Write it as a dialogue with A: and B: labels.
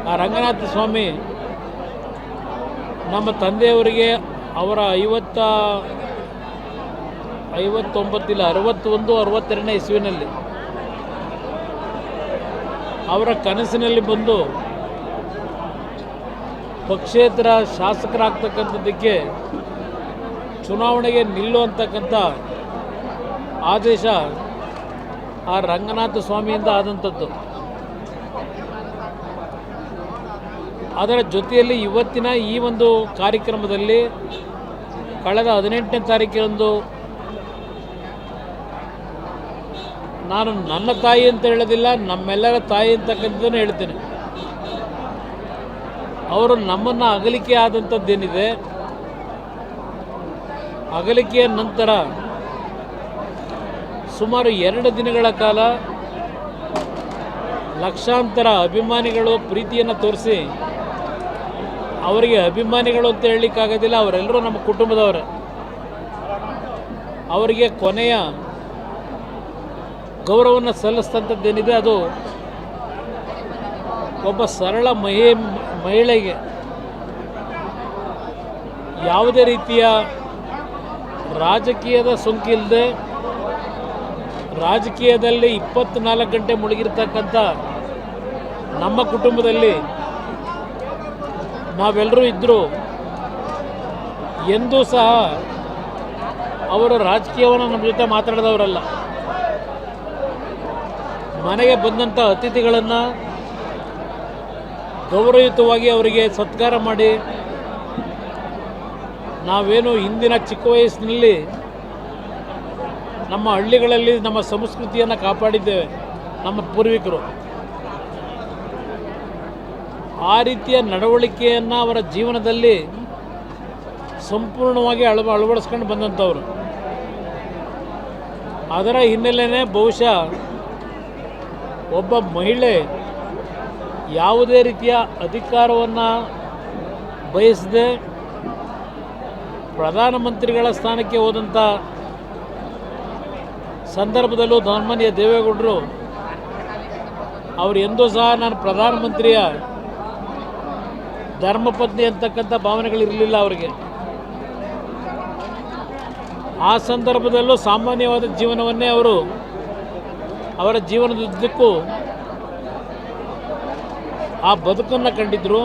A: ಆ ರಂಗನಾಥ ಸ್ವಾಮಿ ನಮ್ಮ ತಂದೆಯವರಿಗೆ ಅವರ 61-62 ಇಸ್ವಿನಲ್ಲಿ ಅವರ ಕನಸಿನಲ್ಲಿ ಬಂದು ಪಕ್ಷೇತರ ಶಾಸಕರಾಗ್ತಕ್ಕಂಥದ್ದಕ್ಕೆ ಚುನಾವಣೆಗೆ ನಿಲ್ಲುವಂತಕ್ಕಂಥ ಆದೇಶ ಆ ರಂಗನಾಥ ಸ್ವಾಮಿಯಿಂದ ಆದಂಥದ್ದು. ಅದರ ಜೊತೆಯಲ್ಲಿ ಇವತ್ತಿನ ಈ ಒಂದು ಕಾರ್ಯಕ್ರಮದಲ್ಲಿ ಕಳೆದ 18ನೇ ತಾರೀಕಿನಂದು ನಾನು ನನ್ನ ತಾಯಿ ಅಂತ ಹೇಳೋದಿಲ್ಲ, ನಮ್ಮೆಲ್ಲರ ತಾಯಿ ಅಂತಕ್ಕಂಥದ್ದನ್ನು ಹೇಳ್ತೇನೆ. ಅವರು ನಮ್ಮನ್ನು ಅಗಲಿಕೆ ಆದಂಥದ್ದೇನಿದೆ, ಅಗಲಿಕೆಯ ನಂತರ ಸುಮಾರು 2 ದಿನಗಳ ಕಾಲ ಲಕ್ಷಾಂತರ ಅಭಿಮಾನಿಗಳು ಪ್ರೀತಿಯನ್ನು ತೋರಿಸಿ, ಅವರಿಗೆ ಅಭಿಮಾನಿಗಳು ಅಂತ ಹೇಳಲಿಕ್ಕಾಗೋದಿಲ್ಲ, ಅವರೆಲ್ಲರೂ ನಮ್ಮ ಕುಟುಂಬದವರೇ, ಅವರಿಗೆ ಕೊನೆಯ ಗೌರವವನ್ನು ಸಲ್ಲಿಸ್ತಂಥದ್ದೇನಿದೆ ಅದು ಒಬ್ಬ ಸರಳ ಮಹಿಳೆಗೆ ಯಾವುದೇ ರೀತಿಯ ರಾಜಕೀಯದ ಸೋಂಕಿಲ್ಲದೆ ರಾಜಕೀಯದಲ್ಲಿ 24 ಗಂಟೆ ಮುಳುಗಿರ್ತಕ್ಕಂಥ ನಮ್ಮ ಕುಟುಂಬದಲ್ಲಿ ನಾವೆಲ್ಲರೂ ಇದ್ದರೂ ಎಂದೂ ಸಹ ಅವರು ರಾಜಕೀಯವನ್ನು ನಮ್ಮ ಜೊತೆ ಮಾತಾಡಿದವರಲ್ಲ. ಮನೆಗೆ ಬಂದಂಥ ಅತಿಥಿಗಳನ್ನು ಗೌರವಯುತವಾಗಿ ಅವರಿಗೆ ಸತ್ಕಾರ ಮಾಡಿ, ನಾವೇನು ಹಿಂದಿನ ಚಿಕ್ಕ ವಯಸ್ಸಿನಲ್ಲಿ ನಮ್ಮ ಹಳ್ಳಿಗಳಲ್ಲಿ ನಮ್ಮ ಸಂಸ್ಕೃತಿಯನ್ನು ಕಾಪಾಡಿದ್ದೇವೆ ನಮ್ಮ ಪೂರ್ವಿಕರು, ಆ ರೀತಿಯ ನಡವಳಿಕೆಯನ್ನು ಅವರ ಜೀವನದಲ್ಲಿ ಸಂಪೂರ್ಣವಾಗಿ ಅಳವಡಿಸ್ಕೊಂಡು ಬಂದಂಥವ್ರು. ಅದರ ಹಿನ್ನೆಲೆಯೇ ಬಹುಶಃ ಒಬ್ಬ ಮಹಿಳೆ ಯಾವುದೇ ರೀತಿಯ ಅಧಿಕಾರವನ್ನು ಬಯಸದೆ ಪ್ರಧಾನಮಂತ್ರಿಗಳ ಸ್ಥಾನಕ್ಕೆ ಹೋದಂಥ ಸಂದರ್ಭದಲ್ಲೂ ಸನ್ಮಾನ್ಯ ದೇವೇಗೌಡರು ಅವರು ಎಂದೂ ಸಹ ನಾನು ಪ್ರಧಾನಮಂತ್ರಿಯ ಧರ್ಮಪತ್ನಿ ಅಂತಕ್ಕಂಥ ಭಾವನೆಗಳಿರಲಿಲ್ಲ ಅವರಿಗೆ. ಆ ಸಂದರ್ಭದಲ್ಲೂ ಸಾಮಾನ್ಯವಾದ ಜೀವನವನ್ನೇ ಅವರು ಅವರ ಜೀವನದುದ್ದಕ್ಕೂ ಆ ಬದುಕನ್ನು ಕಂಡಿದ್ದರು.